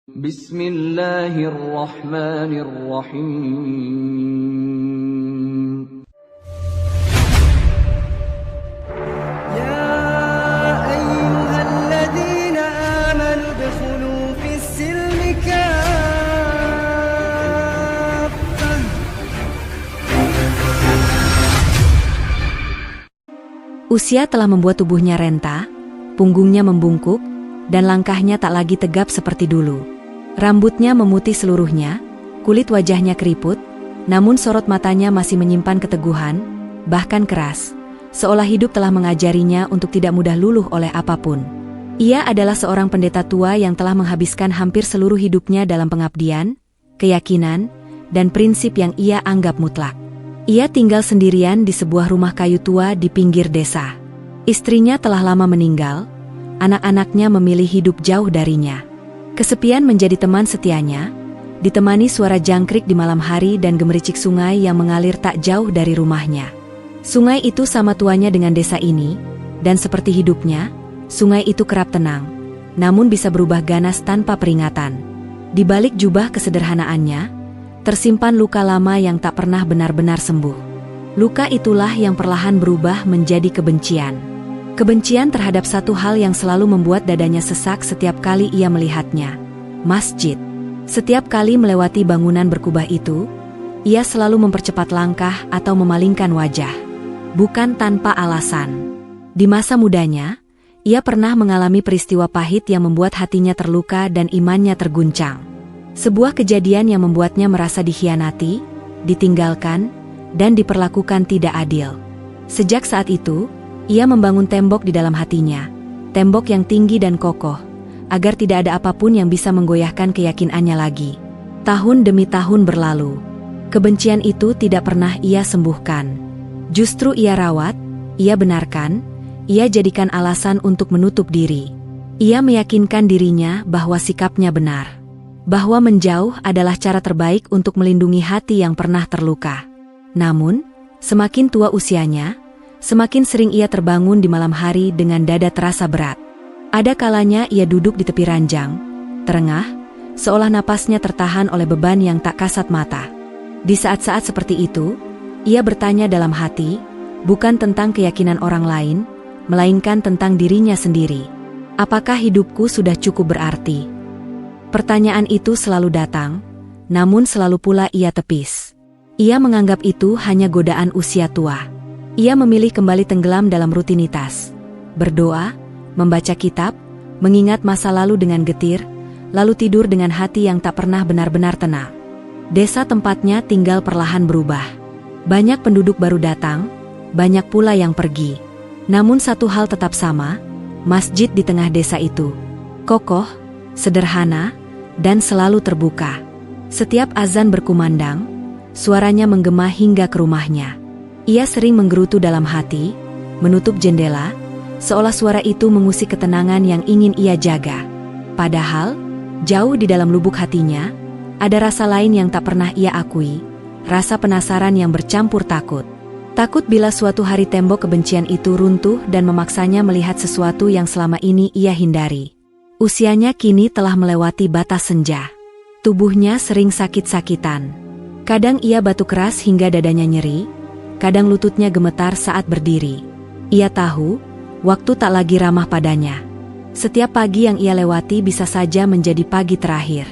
Bismillahirrahmanirrahim. يا أيها الذين آمنوا ادخلوا في السلم كافة. Usia telah membuat tubuhnya renta, punggungnya membungkuk, dan langkahnya tak lagi tegap seperti dulu. Rambutnya memutih seluruhnya, kulit wajahnya keriput, namun sorot matanya masih menyimpan keteguhan, bahkan keras, seolah hidup telah mengajarinya untuk tidak mudah luluh oleh apapun. Ia adalah seorang pendeta tua yang telah menghabiskan hampir seluruh hidupnya dalam pengabdian, keyakinan, dan prinsip yang ia anggap mutlak. Ia tinggal sendirian di sebuah rumah kayu tua di pinggir desa. Istrinya telah lama meninggal, anak-anaknya memilih hidup jauh darinya. Kesepian menjadi teman setianya, ditemani suara jangkrik di malam hari dan gemericik sungai yang mengalir tak jauh dari rumahnya. Sungai itu sama tuanya dengan desa ini, dan seperti hidupnya, sungai itu kerap tenang, namun bisa berubah ganas tanpa peringatan. Di balik jubah kesederhanaannya, tersimpan luka lama yang tak pernah benar-benar sembuh. Luka itulah yang perlahan berubah menjadi kebencian. Kebencian terhadap satu hal yang selalu membuat dadanya sesak setiap kali ia melihatnya. Masjid. Setiap kali melewati bangunan berkubah itu, ia selalu mempercepat langkah atau memalingkan wajah. Bukan tanpa alasan. Di masa mudanya, ia pernah mengalami peristiwa pahit yang membuat hatinya terluka dan imannya terguncang. Sebuah kejadian yang membuatnya merasa dikhianati, ditinggalkan, dan diperlakukan tidak adil. Sejak saat itu, ia membangun tembok di dalam hatinya, tembok yang tinggi dan kokoh, agar tidak ada apapun yang bisa menggoyahkan keyakinannya lagi. Tahun demi tahun berlalu, kebencian itu tidak pernah ia sembuhkan. Justru ia rawat, ia benarkan, ia jadikan alasan untuk menutup diri. Ia meyakinkan dirinya bahwa sikapnya benar, bahwa menjauh adalah cara terbaik untuk melindungi hati yang pernah terluka. Namun, semakin tua usianya, semakin sering ia terbangun di malam hari dengan dada terasa berat. Ada kalanya ia duduk di tepi ranjang, terengah, seolah napasnya tertahan oleh beban yang tak kasat mata. Di saat-saat seperti itu, ia bertanya dalam hati, bukan tentang keyakinan orang lain, melainkan tentang dirinya sendiri. Apakah hidupku sudah cukup berarti? Pertanyaan itu selalu datang, namun selalu pula ia tepis. Ia menganggap itu hanya godaan usia tua. Ia memilih kembali tenggelam dalam rutinitas, berdoa, membaca kitab, mengingat masa lalu dengan getir, lalu tidur dengan hati yang tak pernah benar-benar tenang. Desa tempatnya tinggal perlahan berubah. Banyak penduduk baru datang, banyak pula yang pergi. Namun satu hal tetap sama, masjid di tengah desa itu. Kokoh, sederhana, dan selalu terbuka. Setiap azan berkumandang, suaranya menggema hingga ke rumahnya. Ia sering menggerutu dalam hati, menutup jendela, seolah suara itu mengusik ketenangan yang ingin ia jaga. Padahal, jauh di dalam lubuk hatinya, ada rasa lain yang tak pernah ia akui, rasa penasaran yang bercampur takut. Takut bila suatu hari tembok kebencian itu runtuh dan memaksanya melihat sesuatu yang selama ini ia hindari. Usianya kini telah melewati batas senja. Tubuhnya sering sakit-sakitan. Kadang ia batuk keras hingga dadanya nyeri, kadang lututnya gemetar saat berdiri. Ia tahu, waktu tak lagi ramah padanya. Setiap pagi yang ia lewati bisa saja menjadi pagi terakhir.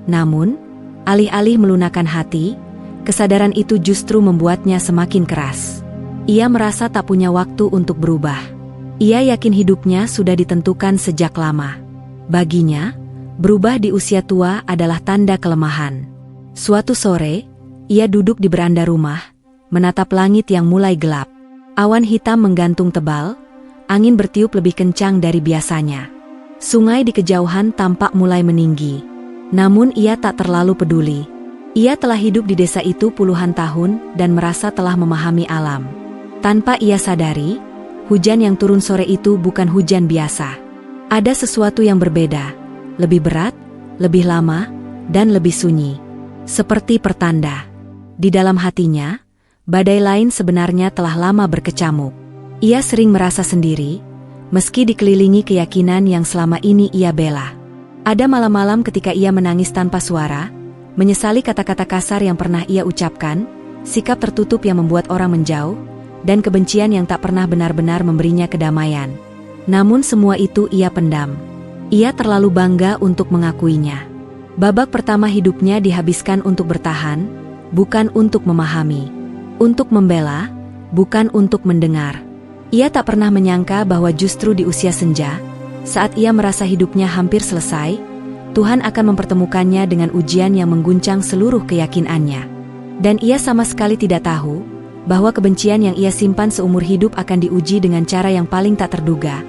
Namun, alih-alih melunakkan hati, kesadaran itu justru membuatnya semakin keras. Ia merasa tak punya waktu untuk berubah. Ia yakin hidupnya sudah ditentukan sejak lama. Baginya, berubah di usia tua adalah tanda kelemahan. Suatu sore, ia duduk di beranda rumah, menatap langit yang mulai gelap. Awan hitam menggantung tebal, angin bertiup lebih kencang dari biasanya. Sungai di kejauhan tampak mulai meninggi. Namun ia tak terlalu peduli. Ia telah hidup di desa itu puluhan tahun dan merasa telah memahami alam. Tanpa ia sadari, hujan yang turun sore itu bukan hujan biasa. Ada sesuatu yang berbeda, lebih berat, lebih lama, dan lebih sunyi. Seperti pertanda. Di dalam hatinya, badai lain sebenarnya telah lama berkecamuk. Ia sering merasa sendiri, meski dikelilingi keyakinan yang selama ini ia bela. Ada malam-malam ketika ia menangis tanpa suara, menyesali kata-kata kasar yang pernah ia ucapkan, sikap tertutup yang membuat orang menjauh, dan kebencian yang tak pernah benar-benar memberinya kedamaian. Namun semua itu ia pendam. Ia terlalu bangga untuk mengakuinya. Babak pertama hidupnya dihabiskan untuk bertahan, bukan untuk memahami. Untuk membela, bukan untuk mendengar. Ia tak pernah menyangka bahwa justru di usia senja, saat ia merasa hidupnya hampir selesai, Tuhan akan mempertemukannya dengan ujian yang mengguncang seluruh keyakinannya. Dan ia sama sekali tidak tahu bahwa kebencian yang ia simpan seumur hidup akan diuji dengan cara yang paling tak terduga,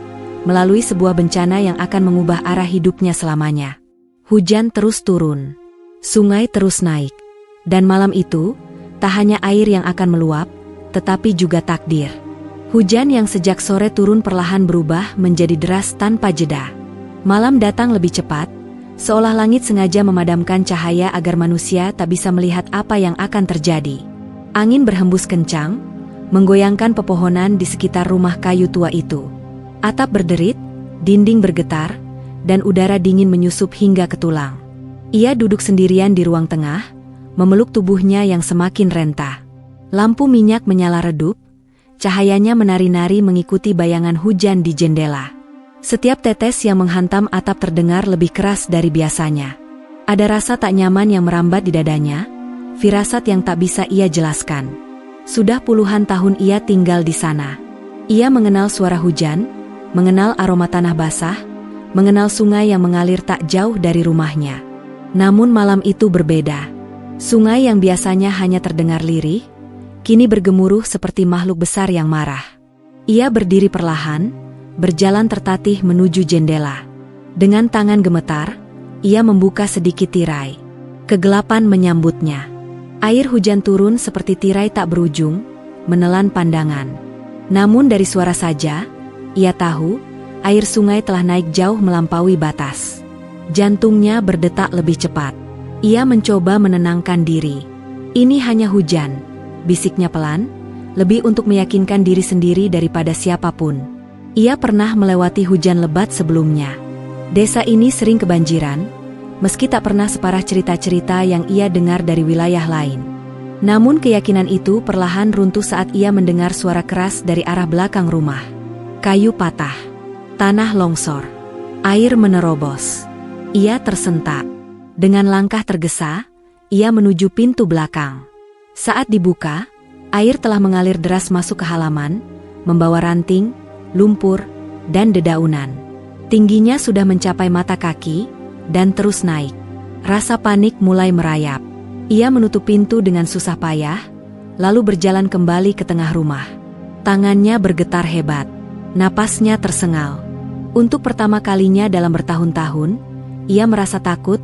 melalui sebuah bencana yang akan mengubah arah hidupnya selamanya. Hujan terus turun, sungai terus naik, dan malam itu, tak hanya air yang akan meluap, tetapi juga takdir. Hujan yang sejak sore turun perlahan berubah menjadi deras tanpa jeda. Malam datang lebih cepat, seolah langit sengaja memadamkan cahaya agar manusia tak bisa melihat apa yang akan terjadi. Angin berhembus kencang, menggoyangkan pepohonan di sekitar rumah kayu tua itu. Atap berderit, dinding bergetar, dan udara dingin menyusup hingga ke tulang. Ia duduk sendirian di ruang tengah, memeluk tubuhnya yang semakin rentah. Lampu minyak menyala redup, cahayanya menari-nari mengikuti bayangan hujan di jendela. Setiap tetes yang menghantam atap terdengar lebih keras dari biasanya. Ada rasa tak nyaman yang merambat di dadanya, firasat yang tak bisa ia jelaskan. Sudah puluhan tahun ia tinggal di sana. Ia mengenal suara hujan, mengenal aroma tanah basah, mengenal sungai yang mengalir tak jauh dari rumahnya. Namun malam itu berbeda. Sungai yang biasanya hanya terdengar lirih, kini bergemuruh seperti makhluk besar yang marah. Ia berdiri perlahan, berjalan tertatih menuju jendela. Dengan tangan gemetar, ia membuka sedikit tirai. Kegelapan menyambutnya. Air hujan turun seperti tirai tak berujung, menelan pandangan. Namun dari suara saja, ia tahu, air sungai telah naik jauh melampaui batas. Jantungnya berdetak lebih cepat. Ia mencoba menenangkan diri. Ini hanya hujan, bisiknya pelan, lebih untuk meyakinkan diri sendiri daripada siapapun. Ia pernah melewati hujan lebat sebelumnya. Desa ini sering kebanjiran, meski tak pernah separah cerita-cerita yang ia dengar dari wilayah lain. Namun keyakinan itu perlahan runtuh saat ia mendengar suara keras dari arah belakang rumah. Kayu patah, tanah longsor, air menerobos. Ia tersentak. Dengan langkah tergesa, ia menuju pintu belakang. Saat dibuka, air telah mengalir deras masuk ke halaman, membawa ranting, lumpur, dan dedaunan. Tingginya sudah mencapai mata kaki, dan terus naik. Rasa panik mulai merayap. Ia menutup pintu dengan susah payah, lalu berjalan kembali ke tengah rumah. Tangannya bergetar hebat, napasnya tersengal. Untuk pertama kalinya dalam bertahun-tahun, ia merasa takut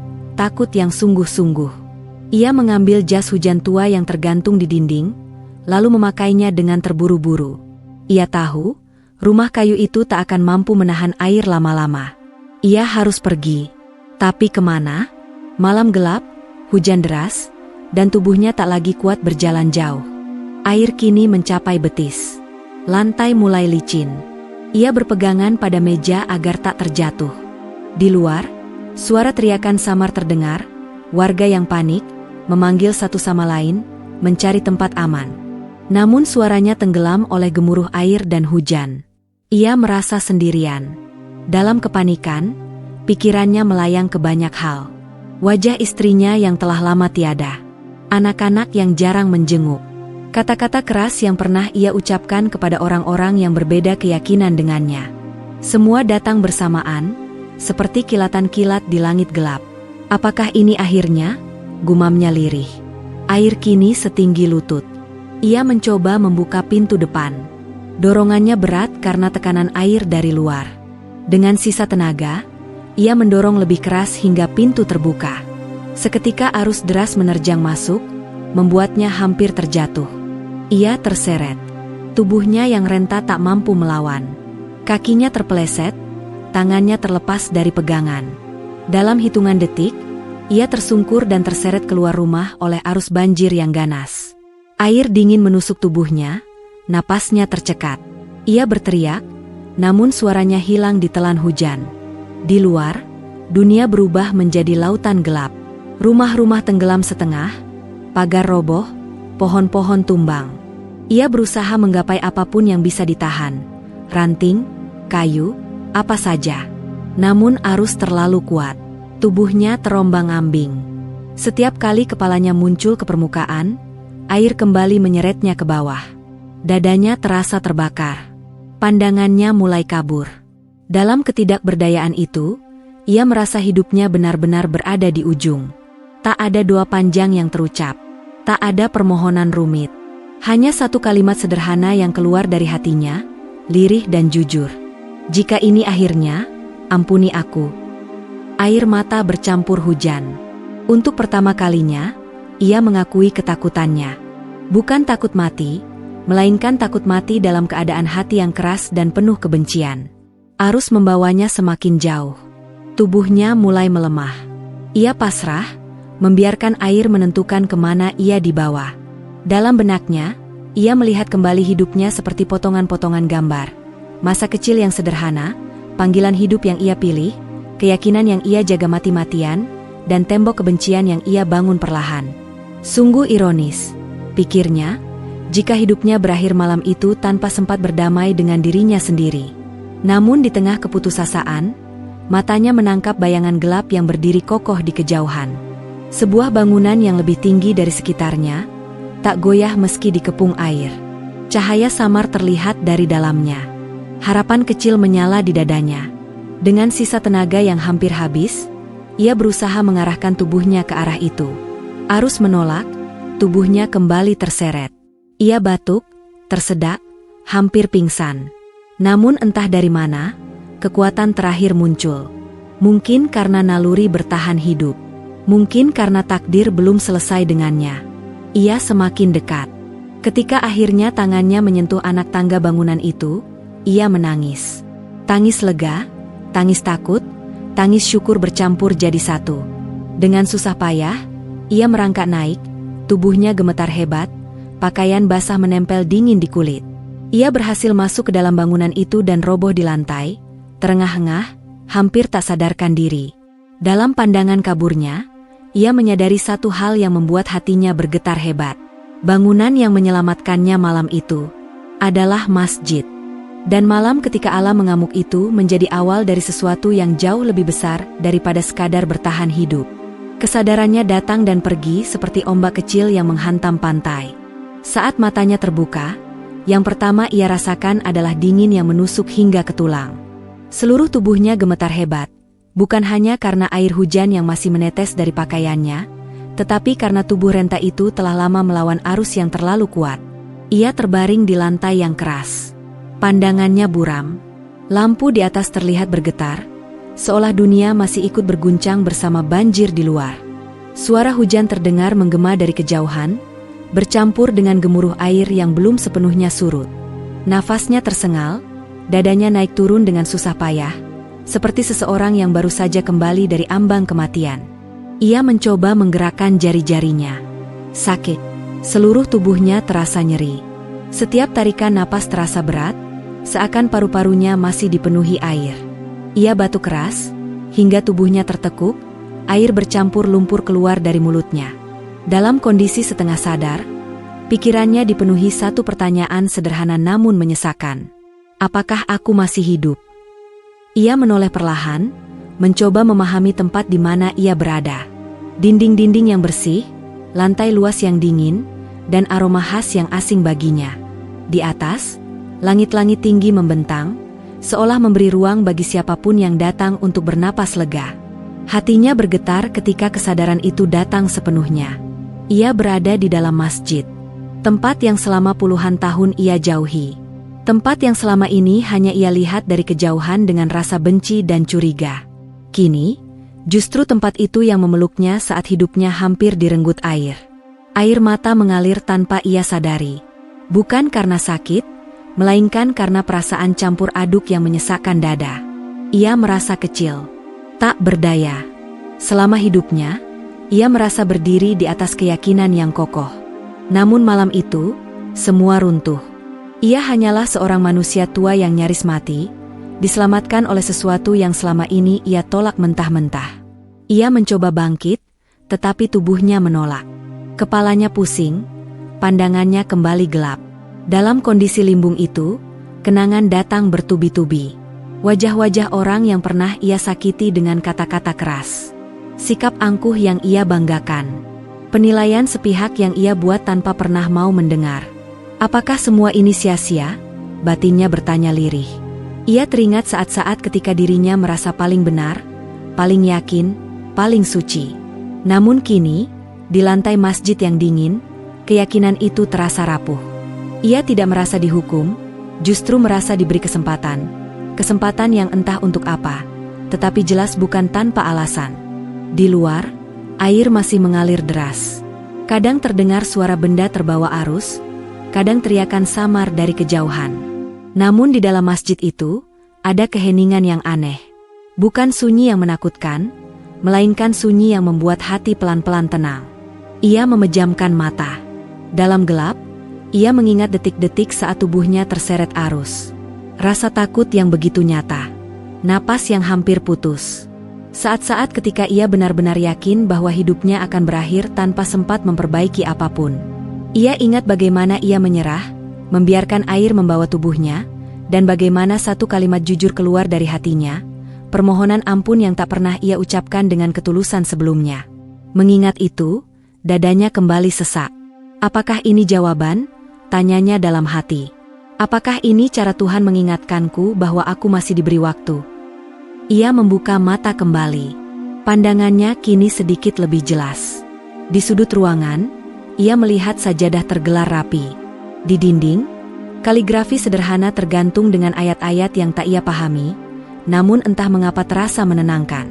yang sungguh-sungguh. Ia mengambil jas hujan tua yang tergantung di dinding, lalu memakainya dengan terburu-buru. Ia tahu, rumah kayu itu tak akan mampu menahan air lama-lama. Ia harus pergi. Tapi kemana? Malam gelap, hujan deras, dan tubuhnya tak lagi kuat berjalan jauh. Air kini mencapai betis. Lantai mulai licin. Ia berpegangan pada meja agar tak terjatuh. Di luar, suara teriakan samar terdengar, warga yang panik, memanggil satu sama lain, mencari tempat aman. Namun suaranya tenggelam oleh gemuruh air dan hujan. Ia merasa sendirian. Dalam kepanikan, pikirannya melayang ke banyak hal. Wajah istrinya yang telah lama tiada. Anak-anak yang jarang menjenguk. Kata-kata keras yang pernah ia ucapkan kepada orang-orang yang berbeda keyakinan dengannya. Semua datang bersamaan, seperti kilatan kilat di langit gelap. Apakah ini akhirnya? Gumamnya lirih. Air kini setinggi lutut. Ia mencoba membuka pintu depan. Dorongannya berat karena tekanan air dari luar. Dengan sisa tenaga, ia mendorong lebih keras hingga pintu terbuka. Seketika arus deras menerjang masuk, membuatnya hampir terjatuh. Ia terseret. Tubuhnya yang renta tak mampu melawan. Kakinya terpeleset, tangannya terlepas dari pegangan. Dalam hitungan detik, ia tersungkur dan terseret keluar rumah oleh arus banjir yang ganas. Air dingin menusuk tubuhnya, napasnya tercekat. Ia berteriak, namun suaranya hilang ditelan hujan. Di luar, dunia berubah menjadi lautan gelap. Rumah-rumah tenggelam setengah, pagar roboh, pohon-pohon tumbang. Ia berusaha menggapai apapun yang bisa ditahan, ranting, kayu, apa saja. Namun arus terlalu kuat, tubuhnya terombang-ambing. Setiap kali kepalanya muncul ke permukaan, air kembali menyeretnya ke bawah. Dadanya terasa terbakar. Pandangannya mulai kabur. Dalam ketidakberdayaan itu, ia merasa hidupnya benar-benar berada di ujung. Tak ada doa panjang yang terucap. Tak ada permohonan rumit. Hanya satu kalimat sederhana yang keluar dari hatinya, lirih dan jujur. Jika ini akhirnya, ampuni aku. Air mata bercampur hujan. Untuk pertama kalinya, ia mengakui ketakutannya. Bukan takut mati, melainkan takut mati dalam keadaan hati yang keras dan penuh kebencian. Arus membawanya semakin jauh. Tubuhnya mulai melemah. Ia pasrah, membiarkan air menentukan kemana ia dibawa. Dalam benaknya, ia melihat kembali hidupnya seperti potongan-potongan gambar. Masa kecil yang sederhana, panggilan hidup yang ia pilih, keyakinan yang ia jaga mati-matian, dan tembok kebencian yang ia bangun perlahan. Sungguh ironis, pikirnya, jika hidupnya berakhir malam itu tanpa sempat berdamai dengan dirinya sendiri. Namun di tengah keputusasaan, matanya menangkap bayangan gelap yang berdiri kokoh di kejauhan. Sebuah bangunan yang lebih tinggi dari sekitarnya, tak goyah meski dikepung air. Cahaya samar terlihat dari dalamnya. Harapan kecil menyala di dadanya. Dengan sisa tenaga yang hampir habis, ia berusaha mengarahkan tubuhnya ke arah itu. Arus menolak, tubuhnya kembali terseret. Ia batuk, tersedak, hampir pingsan. Namun entah dari mana, kekuatan terakhir muncul. Mungkin karena naluri bertahan hidup. Mungkin karena takdir belum selesai dengannya. Ia semakin dekat. Ketika akhirnya tangannya menyentuh anak tangga bangunan itu, ia menangis. Tangis lega, tangis takut, tangis syukur bercampur jadi satu. Dengan susah payah, ia merangkak naik, tubuhnya gemetar hebat, pakaian basah menempel dingin di kulit. Ia berhasil masuk ke dalam bangunan itu dan roboh di lantai, terengah-engah, hampir tak sadarkan diri. Dalam pandangan kaburnya, ia menyadari satu hal yang membuat hatinya bergetar hebat. Bangunan yang menyelamatkannya malam itu adalah masjid. Dan malam ketika Allah mengamuk itu menjadi awal dari sesuatu yang jauh lebih besar daripada sekadar bertahan hidup. Kesadarannya datang dan pergi seperti ombak kecil yang menghantam pantai. Saat matanya terbuka, yang pertama ia rasakan adalah dingin yang menusuk hingga ke tulang. Seluruh tubuhnya gemetar hebat, bukan hanya karena air hujan yang masih menetes dari pakaiannya, tetapi karena tubuh Renta itu telah lama melawan arus yang terlalu kuat. Ia terbaring di lantai yang keras. Pandangannya buram. Lampu di atas terlihat bergetar, seolah dunia masih ikut berguncang bersama banjir di luar. Suara hujan terdengar menggema dari kejauhan, bercampur dengan gemuruh air yang belum sepenuhnya surut. Nafasnya tersengal, dadanya naik turun dengan susah payah, seperti seseorang yang baru saja kembali dari ambang kematian. Ia mencoba menggerakkan jari-jarinya. Sakit. Seluruh tubuhnya terasa nyeri. Setiap tarikan napas terasa berat, seakan paru-parunya masih dipenuhi air. Ia batuk keras, hingga tubuhnya tertekuk, air bercampur lumpur keluar dari mulutnya. Dalam kondisi setengah sadar, pikirannya dipenuhi satu pertanyaan sederhana namun menyesakan. Apakah aku masih hidup? Ia menoleh perlahan, mencoba memahami tempat di mana ia berada. Dinding-dinding yang bersih, lantai luas yang dingin, dan aroma khas yang asing baginya. Di atas, langit-langit tinggi membentang, seolah memberi ruang bagi siapapun yang datang untuk bernapas lega. Hatinya bergetar ketika kesadaran itu datang sepenuhnya. Ia berada di dalam masjid, tempat yang selama puluhan tahun ia jauhi. Tempat yang selama ini hanya ia lihat dari kejauhan dengan rasa benci dan curiga. Kini, justru tempat itu yang memeluknya saat hidupnya hampir direnggut air. Air mata mengalir tanpa ia sadari. Bukan karena sakit, melainkan karena perasaan campur aduk yang menyesakkan dada. Ia merasa kecil, tak berdaya. Selama hidupnya, ia merasa berdiri di atas keyakinan yang kokoh. Namun malam itu, semua runtuh. Ia hanyalah seorang manusia tua yang nyaris mati, Diselamatkan oleh sesuatu yang selama ini ia tolak mentah-mentah. Ia mencoba bangkit, tetapi tubuhnya menolak. Kepalanya pusing, pandangannya kembali gelap. Dalam kondisi limbung itu, kenangan datang bertubi-tubi. Wajah-wajah orang yang pernah ia sakiti dengan kata-kata keras. Sikap angkuh yang ia banggakan. Penilaian sepihak yang ia buat tanpa pernah mau mendengar. Apakah semua ini sia-sia? Batinnya bertanya lirih. Ia teringat saat-saat ketika dirinya merasa paling benar, paling yakin, paling suci. Namun kini, di lantai masjid yang dingin, keyakinan itu terasa rapuh. Ia tidak merasa dihukum, justru merasa diberi kesempatan. Kesempatan yang entah untuk apa, tetapi jelas bukan tanpa alasan. Di luar, air masih mengalir deras. Kadang terdengar suara benda terbawa arus, kadang teriakan samar dari kejauhan. Namun di dalam masjid itu, ada keheningan yang aneh. Bukan sunyi yang menakutkan, melainkan sunyi yang membuat hati pelan-pelan tenang. Ia memejamkan mata. Dalam gelap, ia mengingat detik-detik saat tubuhnya terseret arus. Rasa takut yang begitu nyata. Napas yang hampir putus. Saat-saat ketika ia benar-benar yakin bahwa hidupnya akan berakhir tanpa sempat memperbaiki apapun. Ia ingat bagaimana ia menyerah, membiarkan air membawa tubuhnya, dan bagaimana satu kalimat jujur keluar dari hatinya, permohonan ampun yang tak pernah ia ucapkan dengan ketulusan sebelumnya. Mengingat itu, dadanya kembali sesak. Apakah ini jawaban? Tanyanya dalam hati. Apakah ini cara Tuhan mengingatkanku bahwa aku masih diberi waktu? Ia membuka mata kembali. Pandangannya kini sedikit lebih jelas. Di sudut ruangan, ia melihat sajadah tergelar rapi. Di dinding, kaligrafi sederhana tergantung dengan ayat-ayat yang tak ia pahami, namun entah mengapa terasa menenangkan.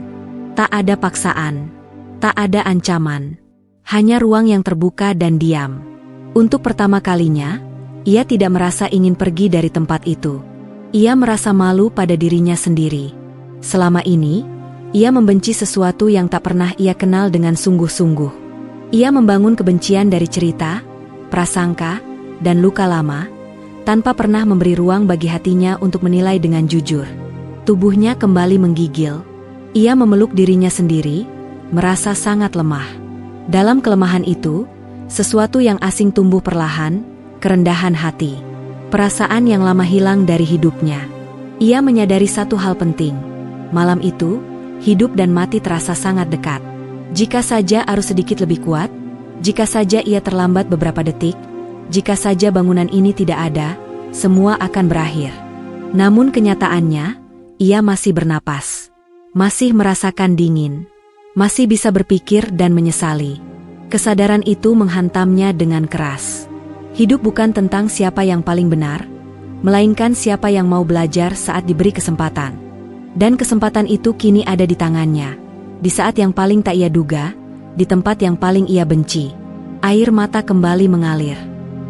Tak ada paksaan, tak ada ancaman, hanya ruang yang terbuka dan diam. Untuk pertama kalinya, ia tidak merasa ingin pergi dari tempat itu. Ia merasa malu pada dirinya sendiri. Selama ini, ia membenci sesuatu yang tak pernah ia kenal dengan sungguh-sungguh. Ia membangun kebencian dari cerita, prasangka, dan luka lama, tanpa pernah memberi ruang bagi hatinya untuk menilai dengan jujur. Tubuhnya kembali menggigil. Ia memeluk dirinya sendiri, merasa sangat lemah. Dalam kelemahan itu, sesuatu yang asing tumbuh perlahan, kerendahan hati. Perasaan yang lama hilang dari hidupnya. Ia menyadari satu hal penting. Malam itu, hidup dan mati terasa sangat dekat. Jika saja arus sedikit lebih kuat, jika saja ia terlambat beberapa detik, jika saja bangunan ini tidak ada, semua akan berakhir. Namun kenyataannya, ia masih bernapas. Masih merasakan dingin. Masih bisa berpikir dan menyesali. Kesadaran itu menghantamnya dengan keras. Hidup bukan tentang siapa yang paling benar, melainkan siapa yang mau belajar saat diberi kesempatan. Dan kesempatan itu kini ada di tangannya. Di saat yang paling tak ia duga, di tempat yang paling ia benci. Air mata kembali mengalir.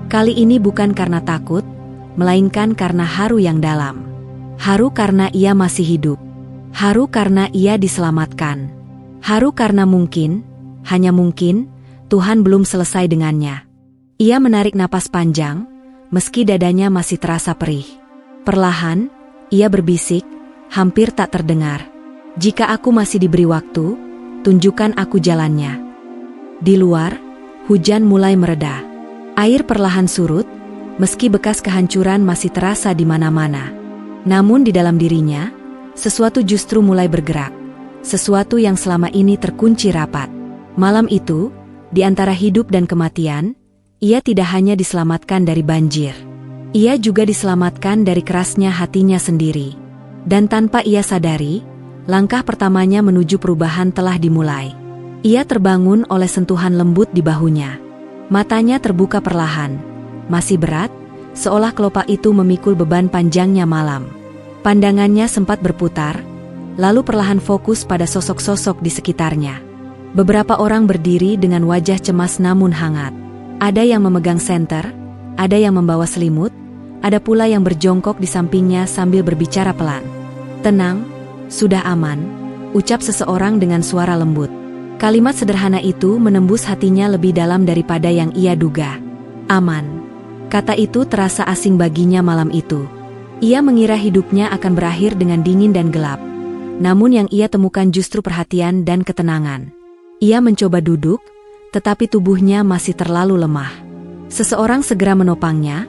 Kali ini bukan karena takut, melainkan karena haru yang dalam. Haru karena ia masih hidup. Haru karena ia diselamatkan. Haru karena mungkin, hanya mungkin, Tuhan belum selesai dengannya. Ia menarik napas panjang, meski dadanya masih terasa perih. Perlahan, ia berbisik, hampir tak terdengar. Jika aku masih diberi waktu, tunjukkan aku jalannya. Di luar, hujan mulai mereda. Air perlahan surut, meski bekas kehancuran masih terasa di mana-mana. Namun di dalam dirinya, sesuatu justru mulai bergerak. Sesuatu yang selama ini terkunci rapat. Malam itu, di antara hidup dan kematian, ia tidak hanya diselamatkan dari banjir. Ia juga diselamatkan dari kerasnya hatinya sendiri. Dan tanpa ia sadari, langkah pertamanya menuju perubahan telah dimulai. Ia terbangun oleh sentuhan lembut di bahunya. Matanya terbuka perlahan. Masih berat, seolah kelopak itu memikul beban panjangnya malam. Pandangannya sempat berputar, lalu perlahan fokus pada sosok-sosok di sekitarnya. Beberapa orang berdiri dengan wajah cemas namun hangat. Ada yang memegang senter, ada yang membawa selimut, ada pula yang berjongkok di sampingnya sambil berbicara pelan. "Tenang, sudah aman," ucap seseorang dengan suara lembut. Kalimat sederhana itu menembus hatinya lebih dalam daripada yang ia duga. Aman. Kata itu terasa asing baginya malam itu. Ia mengira hidupnya akan berakhir dengan dingin dan gelap. Namun yang ia temukan justru perhatian dan ketenangan. Ia mencoba duduk, tetapi tubuhnya masih terlalu lemah. Seseorang segera menopangnya,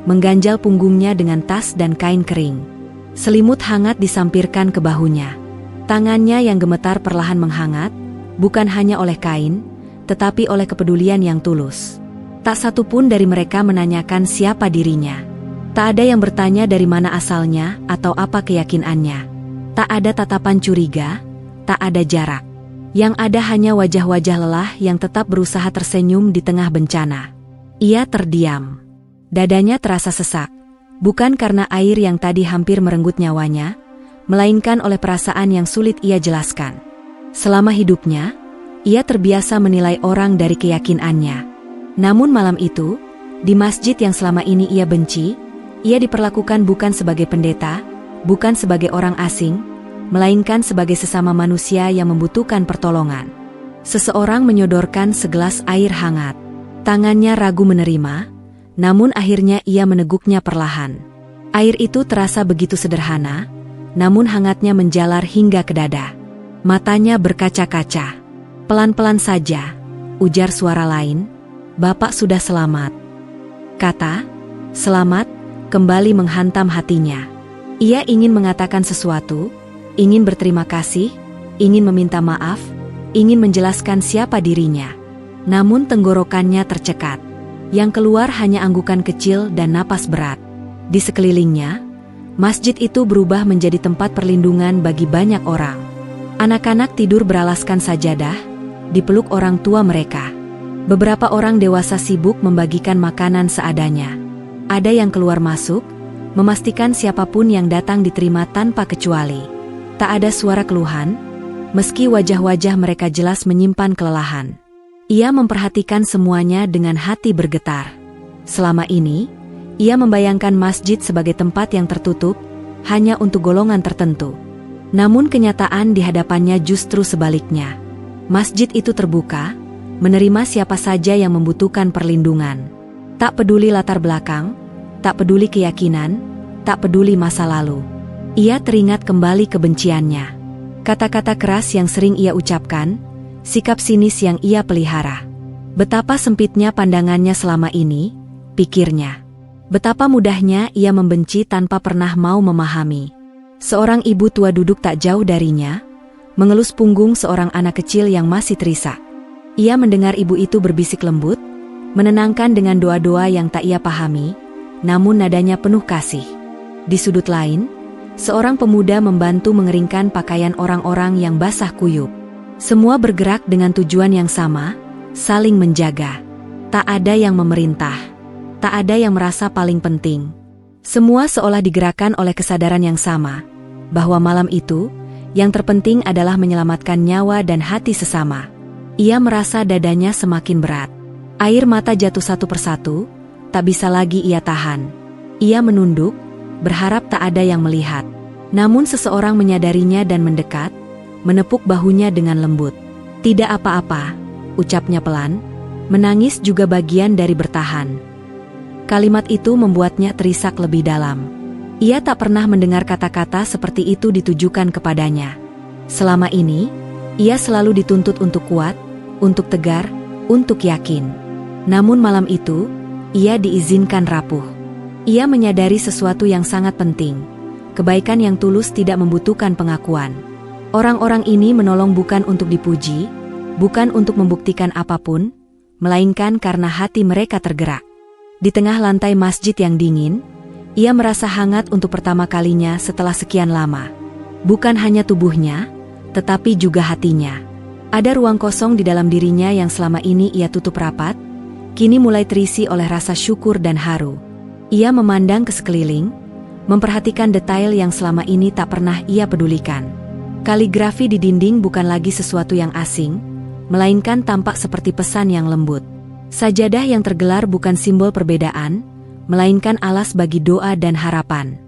mengganjal punggungnya dengan tas dan kain kering. Selimut hangat disampirkan ke bahunya. Tangannya yang gemetar perlahan menghangat, bukan hanya oleh kain, tetapi oleh kepedulian yang tulus. Tak satu pun dari mereka menanyakan siapa dirinya. Tak ada yang bertanya dari mana asalnya atau apa keyakinannya. Tak ada tatapan curiga, tak ada jarak. Yang ada hanya wajah-wajah lelah yang tetap berusaha tersenyum di tengah bencana. Ia terdiam. Dadanya terasa sesak, bukan karena air yang tadi hampir merenggut nyawanya, melainkan oleh perasaan yang sulit ia jelaskan. Selama hidupnya, ia terbiasa menilai orang dari keyakinannya. Namun malam itu, di masjid yang selama ini ia benci, ia diperlakukan bukan sebagai pendeta, bukan sebagai orang asing, melainkan sebagai sesama manusia yang membutuhkan pertolongan. Seseorang menyodorkan segelas air hangat. Tangannya ragu menerima, namun akhirnya ia meneguknya perlahan. Air itu terasa begitu sederhana, namun hangatnya menjalar hingga ke dada. Matanya berkaca-kaca. Pelan-pelan saja, ujar suara lain, "Bapak sudah selamat." Kata "selamat" kembali menghantam hatinya. Ia ingin mengatakan sesuatu, ingin berterima kasih, ingin meminta maaf, ingin menjelaskan siapa dirinya. Namun tenggorokannya tercekat. Yang keluar hanya anggukan kecil dan napas berat. Di sekelilingnya, masjid itu berubah menjadi tempat perlindungan bagi banyak orang. Anak-anak tidur beralaskan sajadah, dipeluk orang tua mereka. Beberapa orang dewasa sibuk membagikan makanan seadanya. Ada yang keluar masuk, memastikan siapapun yang datang diterima tanpa kecuali. Tak ada suara keluhan, meski wajah-wajah mereka jelas menyimpan kelelahan. Ia memperhatikan semuanya dengan hati bergetar. Selama ini, ia membayangkan masjid sebagai tempat yang tertutup, hanya untuk golongan tertentu. Namun kenyataan di hadapannya justru sebaliknya. Masjid itu terbuka, menerima siapa saja yang membutuhkan perlindungan. Tak peduli latar belakang, tak peduli keyakinan, tak peduli masa lalu. Ia teringat kembali kebenciannya. Kata-kata keras yang sering ia ucapkan, sikap sinis yang ia pelihara. Betapa sempitnya pandangannya selama ini, pikirnya. Betapa mudahnya ia membenci tanpa pernah mau memahami. Seorang ibu tua duduk tak jauh darinya, mengelus punggung seorang anak kecil yang masih terisak. Ia mendengar ibu itu berbisik lembut, menenangkan dengan doa-doa yang tak ia pahami, namun nadanya penuh kasih. Di sudut lain, seorang pemuda membantu mengeringkan pakaian orang-orang yang basah kuyup. Semua bergerak dengan tujuan yang sama, saling menjaga. Tak ada yang memerintah, tak ada yang merasa paling penting. Semua seolah digerakkan oleh kesadaran yang sama, bahwa malam itu, yang terpenting adalah menyelamatkan nyawa dan hati sesama. Ia merasa dadanya semakin berat. Air mata jatuh satu persatu, tak bisa lagi ia tahan. Ia menunduk, berharap tak ada yang melihat. Namun seseorang menyadarinya dan mendekat, menepuk bahunya dengan lembut. "Tidak apa-apa," ucapnya pelan, menangis juga bagian dari bertahan. Kalimat itu membuatnya terisak lebih dalam. Ia tak pernah mendengar kata-kata seperti itu ditujukan kepadanya. Selama ini, ia selalu dituntut untuk kuat, untuk tegar, untuk yakin. Namun malam itu, ia diizinkan rapuh. Ia menyadari sesuatu yang sangat penting. Kebaikan yang tulus tidak membutuhkan pengakuan. Orang-orang ini menolong bukan untuk dipuji, bukan untuk membuktikan apapun, melainkan karena hati mereka tergerak. Di tengah lantai masjid yang dingin, ia merasa hangat untuk pertama kalinya setelah sekian lama. Bukan hanya tubuhnya, tetapi juga hatinya. Ada ruang kosong di dalam dirinya yang selama ini ia tutup rapat, kini mulai terisi oleh rasa syukur dan haru. Ia memandang ke sekeliling, memperhatikan detail yang selama ini tak pernah ia pedulikan. Kaligrafi di dinding bukan lagi sesuatu yang asing, melainkan tampak seperti pesan yang lembut. Sajadah yang tergelar bukan simbol perbedaan, melainkan alas bagi doa dan harapan.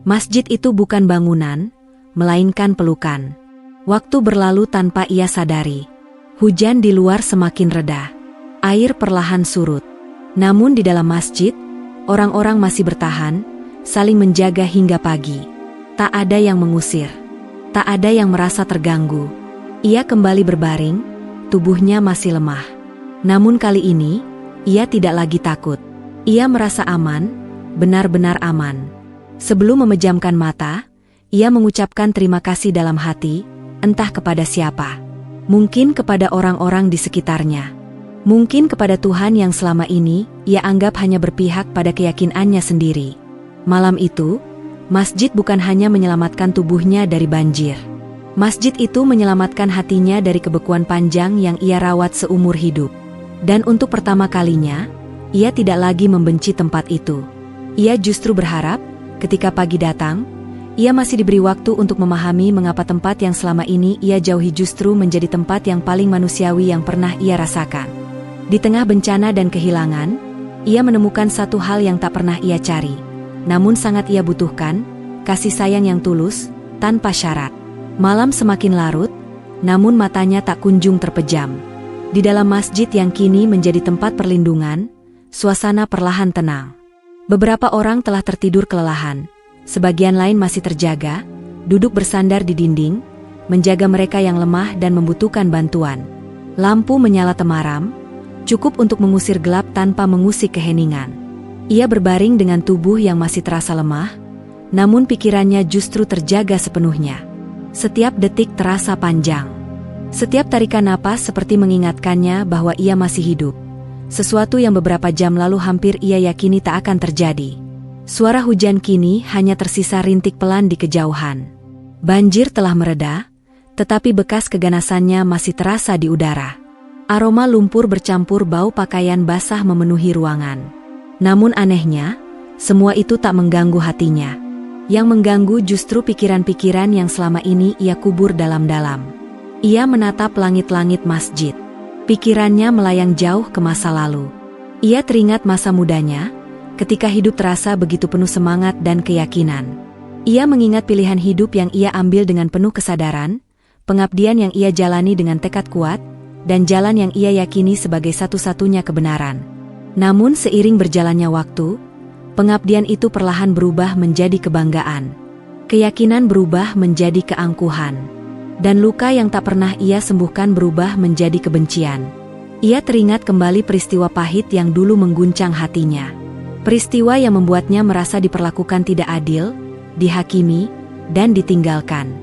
Masjid itu bukan bangunan, melainkan pelukan. Waktu berlalu tanpa ia sadari. Hujan di luar semakin reda. Air perlahan surut. Namun di dalam masjid, orang-orang masih bertahan, saling menjaga hingga pagi. Tak ada yang mengusir. Tak ada yang merasa terganggu. Ia kembali berbaring, tubuhnya masih lemah. Namun kali ini, ia tidak lagi takut. Ia merasa aman, benar-benar aman. Sebelum memejamkan mata, ia mengucapkan terima kasih dalam hati, entah kepada siapa. Mungkin kepada orang-orang di sekitarnya. Mungkin kepada Tuhan yang selama ini ia anggap hanya berpihak pada keyakinannya sendiri. Malam itu, masjid bukan hanya menyelamatkan tubuhnya dari banjir. Masjid itu menyelamatkan hatinya dari kebekuan panjang yang ia rawat seumur hidup. Dan untuk pertama kalinya, ia tidak lagi membenci tempat itu. Ia justru berharap, ketika pagi datang, ia masih diberi waktu untuk memahami mengapa tempat yang selama ini ia jauhi justru menjadi tempat yang paling manusiawi yang pernah ia rasakan. Di tengah bencana dan kehilangan, ia menemukan satu hal yang tak pernah ia cari, namun sangat ia butuhkan, kasih sayang yang tulus, tanpa syarat. Malam semakin larut, namun matanya tak kunjung terpejam. Di dalam masjid yang kini menjadi tempat perlindungan, suasana perlahan tenang. Beberapa orang telah tertidur kelelahan, sebagian lain masih terjaga, duduk bersandar di dinding, menjaga mereka yang lemah dan membutuhkan bantuan. Lampu menyala temaram, cukup untuk mengusir gelap tanpa mengusik keheningan. Ia berbaring dengan tubuh yang masih terasa lemah, namun pikirannya justru terjaga sepenuhnya. Setiap detik terasa panjang. Setiap tarikan napas seperti mengingatkannya bahwa ia masih hidup. Sesuatu yang beberapa jam lalu hampir ia yakini tak akan terjadi. Suara hujan kini hanya tersisa rintik pelan di kejauhan. Banjir telah mereda, tetapi bekas keganasannya masih terasa di udara. Aroma lumpur bercampur bau pakaian basah memenuhi ruangan. Namun anehnya, semua itu tak mengganggu hatinya. Yang mengganggu justru pikiran-pikiran yang selama ini ia kubur dalam-dalam. Ia menatap langit-langit masjid. Pikirannya melayang jauh ke masa lalu. Ia teringat masa mudanya, ketika hidup terasa begitu penuh semangat dan keyakinan. Ia mengingat pilihan hidup yang ia ambil dengan penuh kesadaran, pengabdian yang ia jalani dengan tekad kuat, dan jalan yang ia yakini sebagai satu-satunya kebenaran. Namun seiring berjalannya waktu, pengabdian itu perlahan berubah menjadi kebanggaan. Keyakinan berubah menjadi keangkuhan. Dan luka yang tak pernah ia sembuhkan berubah menjadi kebencian. Ia teringat kembali peristiwa pahit yang dulu mengguncang hatinya. Peristiwa yang membuatnya merasa diperlakukan tidak adil, dihakimi, dan ditinggalkan.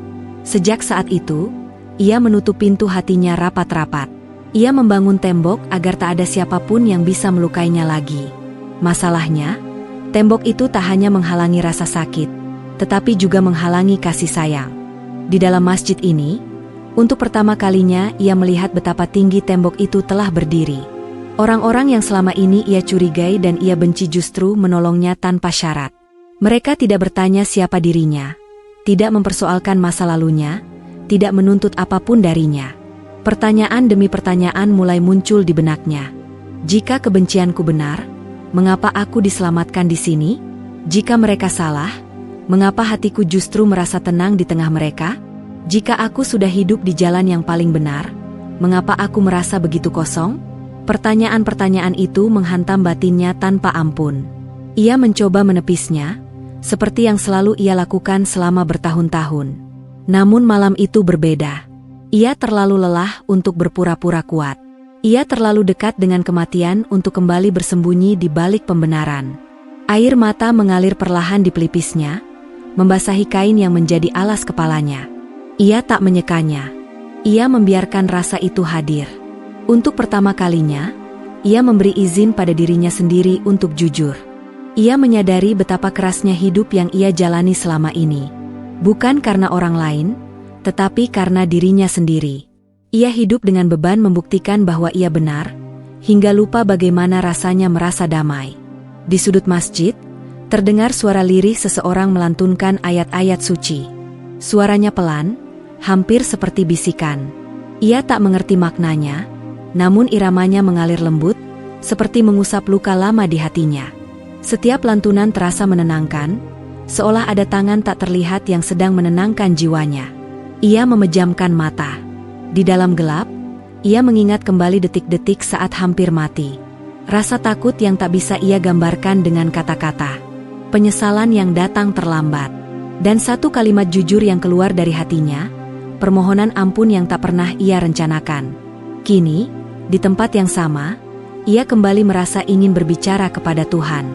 Sejak saat itu, ia menutup pintu hatinya rapat-rapat. Ia membangun tembok agar tak ada siapapun yang bisa melukainya lagi. Masalahnya, tembok itu tak hanya menghalangi rasa sakit, tetapi juga menghalangi kasih sayang. Di dalam masjid ini, untuk pertama kalinya ia melihat betapa tinggi tembok itu telah berdiri. Orang-orang yang selama ini ia curigai dan ia benci justru menolongnya tanpa syarat. Mereka tidak bertanya siapa dirinya, tidak mempersoalkan masa lalunya, tidak menuntut apapun darinya. Pertanyaan demi pertanyaan mulai muncul di benaknya. Jika kebencianku benar, mengapa aku diselamatkan di sini? Jika mereka salah, mengapa hatiku justru merasa tenang di tengah mereka? Jika aku sudah hidup di jalan yang paling benar, mengapa aku merasa begitu kosong? Pertanyaan-pertanyaan itu menghantam batinnya tanpa ampun. Ia mencoba menepisnya, seperti yang selalu ia lakukan selama bertahun-tahun. Namun malam itu berbeda. Ia terlalu lelah untuk berpura-pura kuat. Ia terlalu dekat dengan kematian untuk kembali bersembunyi di balik pembenaran. Air mata mengalir perlahan di pelipisnya, membasahi kain yang menjadi alas kepalanya. Ia tak menyekanya. Ia membiarkan rasa itu hadir. Untuk pertama kalinya, ia memberi izin pada dirinya sendiri untuk jujur. Ia menyadari betapa kerasnya hidup yang ia jalani selama ini. Bukan karena orang lain, tetapi karena dirinya sendiri. Ia hidup dengan beban membuktikan bahwa ia benar, hingga lupa bagaimana rasanya merasa damai. Di sudut masjid, terdengar suara lirih seseorang melantunkan ayat-ayat suci. Suaranya pelan, hampir seperti bisikan. Ia tak mengerti maknanya, namun iramanya mengalir lembut, seperti mengusap luka lama di hatinya. Setiap lantunan terasa menenangkan, seolah ada tangan tak terlihat yang sedang menenangkan jiwanya. Ia memejamkan mata. Di dalam gelap, ia mengingat kembali detik-detik saat hampir mati. Rasa takut yang tak bisa ia gambarkan dengan kata-kata. penyesalan yang datang terlambat, dan satu kalimat jujur yang keluar dari hatinya, permohonan ampun yang tak pernah ia rencanakan. Kini, di tempat yang sama, ia kembali merasa ingin berbicara kepada Tuhan.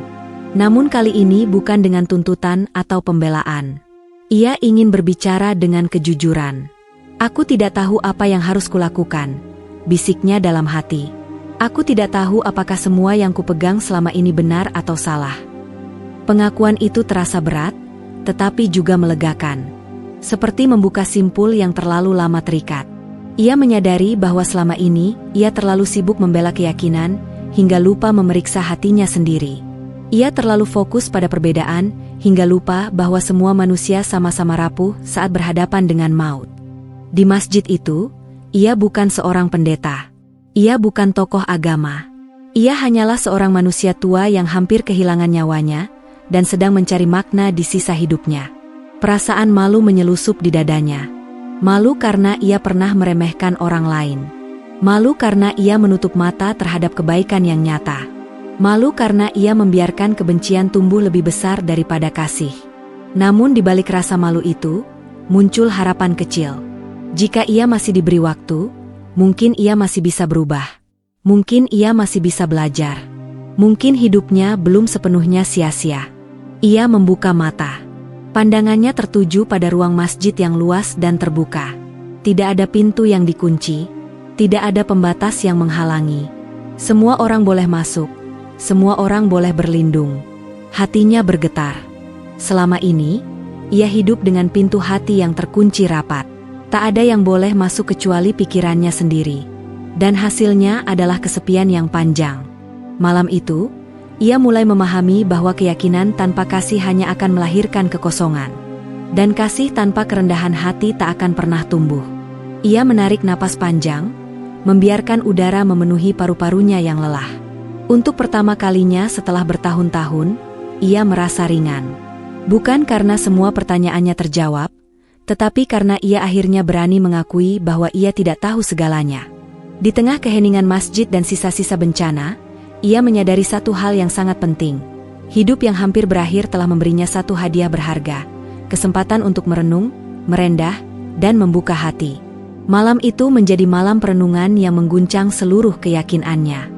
Namun kali ini bukan dengan tuntutan atau pembelaan. Ia ingin berbicara dengan kejujuran. "Aku tidak tahu apa yang harus kulakukan," bisiknya dalam hati. "Aku tidak tahu apakah semua yang kupegang selama ini benar atau salah." Pengakuan itu terasa berat, tetapi juga melegakan. Seperti membuka simpul yang terlalu lama terikat. Ia menyadari bahwa selama ini, ia terlalu sibuk membela keyakinan, hingga lupa memeriksa hatinya sendiri. Ia terlalu fokus pada perbedaan, hingga lupa bahwa semua manusia sama-sama rapuh saat berhadapan dengan maut. Di masjid itu, ia bukan seorang pendeta. Ia bukan tokoh agama. Ia hanyalah seorang manusia tua yang hampir kehilangan nyawanya, dan sedang mencari makna di sisa hidupnya. Perasaan malu menyelusup di dadanya. Malu karena ia pernah meremehkan orang lain. Malu karena ia menutup mata terhadap kebaikan yang nyata. Malu karena ia membiarkan kebencian tumbuh lebih besar daripada kasih. Namun di balik rasa malu itu, muncul harapan kecil. Jika ia masih diberi waktu, mungkin ia masih bisa berubah. Mungkin ia masih bisa belajar. Mungkin hidupnya belum sepenuhnya sia-sia. Ia membuka mata. Pandangannya tertuju pada ruang masjid yang luas dan terbuka. Tidak ada pintu yang dikunci, tidak ada pembatas yang menghalangi. Semua orang boleh masuk, semua orang boleh berlindung. Hatinya bergetar. Selama ini, ia hidup dengan pintu hati yang terkunci rapat. Tak ada yang boleh masuk kecuali pikirannya sendiri. Dan hasilnya adalah kesepian yang panjang. Malam itu, ia mulai memahami bahwa keyakinan tanpa kasih hanya akan melahirkan kekosongan. Dan kasih tanpa kerendahan hati tak akan pernah tumbuh. Ia menarik napas panjang, membiarkan udara memenuhi paru-parunya yang lelah. Untuk pertama kalinya setelah bertahun-tahun, ia merasa ringan. Bukan karena semua pertanyaannya terjawab, tetapi karena ia akhirnya berani mengakui bahwa ia tidak tahu segalanya. Di tengah keheningan masjid dan sisa-sisa bencana, ia menyadari satu hal yang sangat penting. Hidup yang hampir berakhir telah memberinya satu hadiah berharga, kesempatan untuk merenung, merendah, dan membuka hati. Malam itu menjadi malam perenungan yang mengguncang seluruh keyakinannya.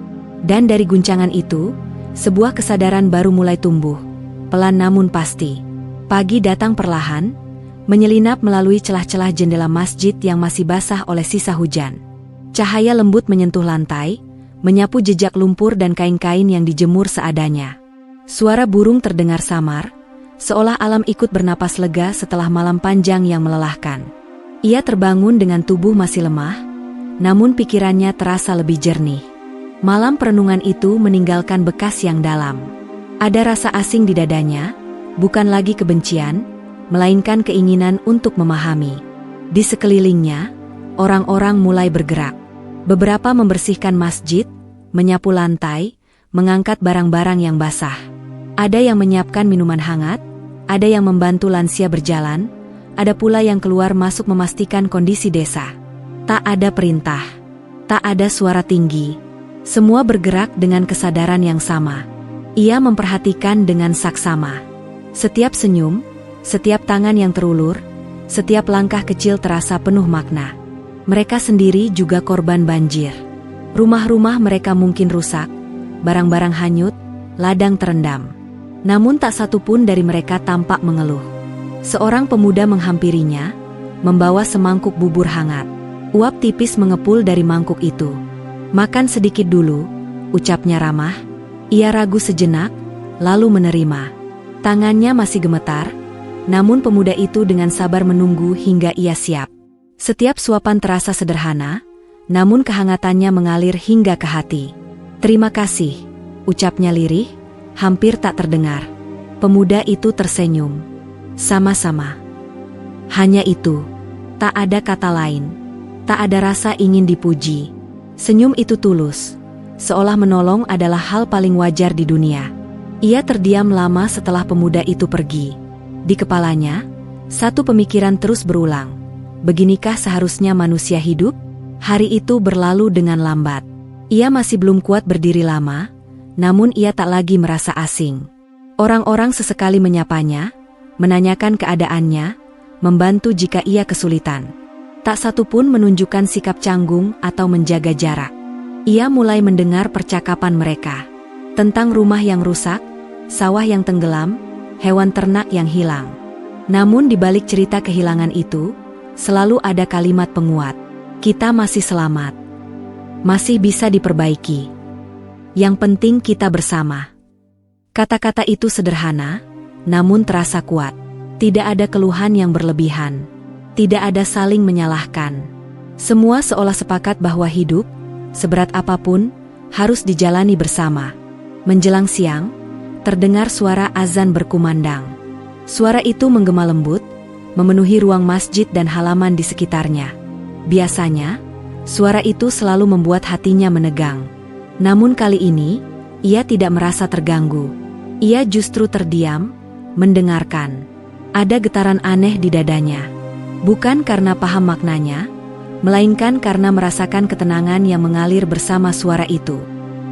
Dan dari guncangan itu, sebuah kesadaran baru mulai tumbuh, pelan namun pasti. Pagi datang perlahan, menyelinap melalui celah-celah jendela masjid yang masih basah oleh sisa hujan. Cahaya lembut menyentuh lantai, menyapu jejak lumpur dan kain-kain yang dijemur seadanya. Suara burung terdengar samar, seolah alam ikut bernapas lega setelah malam panjang yang melelahkan. Ia terbangun dengan tubuh masih lemah, namun pikirannya terasa lebih jernih. Malam perenungan itu meninggalkan bekas yang dalam. Ada rasa asing di dadanya, bukan lagi kebencian, melainkan keinginan untuk memahami. Di sekelilingnya, orang-orang mulai bergerak. Beberapa membersihkan masjid, menyapu lantai, mengangkat barang-barang yang basah. Ada yang menyiapkan minuman hangat, ada yang membantu lansia berjalan, ada pula yang keluar masuk memastikan kondisi desa. Tak ada perintah, tak ada suara tinggi. Semua bergerak dengan kesadaran yang sama. Ia memperhatikan dengan saksama. Setiap senyum, setiap tangan yang terulur, setiap langkah kecil terasa penuh makna. Mereka sendiri juga korban banjir. Rumah-rumah mereka mungkin rusak, barang-barang hanyut, ladang terendam. Namun tak satu pun dari mereka tampak mengeluh. Seorang pemuda menghampirinya, membawa semangkuk bubur hangat. Uap tipis mengepul dari mangkuk itu. "Makan sedikit dulu," ucapnya ramah. Ia ragu sejenak, lalu menerima. Tangannya masih gemetar, namun pemuda itu dengan sabar menunggu hingga ia siap. Setiap suapan terasa sederhana, namun kehangatannya mengalir hingga ke hati. "Terima kasih," ucapnya lirih, hampir tak terdengar. Pemuda itu tersenyum. "Sama-sama." Hanya itu. Tak ada kata lain. Tak ada rasa ingin dipuji. Senyum itu tulus, seolah menolong adalah hal paling wajar di dunia. Ia terdiam lama setelah pemuda itu pergi. Di kepalanya, satu pemikiran terus berulang. Beginikah seharusnya manusia hidup? Hari itu berlalu dengan lambat. Ia masih belum kuat berdiri lama, namun ia tak lagi merasa asing. Orang-orang sesekali menyapanya, menanyakan keadaannya, membantu jika ia kesulitan. Tak satu pun menunjukkan sikap canggung atau menjaga jarak. Ia mulai mendengar percakapan mereka tentang rumah yang rusak, sawah yang tenggelam, hewan ternak yang hilang. Namun di balik cerita kehilangan itu, selalu ada kalimat penguat. Kita masih selamat. Masih bisa diperbaiki. Yang penting kita bersama. Kata-kata itu sederhana, namun terasa kuat. Tidak ada keluhan yang berlebihan. Tidak ada saling menyalahkan. Semua seolah sepakat bahwa hidup, seberat apapun, harus dijalani bersama. Menjelang siang, terdengar suara azan berkumandang. Suara itu menggema lembut, memenuhi ruang masjid dan halaman di sekitarnya. Biasanya, suara itu selalu membuat hatinya menegang. Namun kali ini, ia tidak merasa terganggu. Ia justru terdiam, mendengarkan. Ada getaran aneh di dadanya. Bukan karena paham maknanya, melainkan karena merasakan ketenangan yang mengalir bersama suara itu.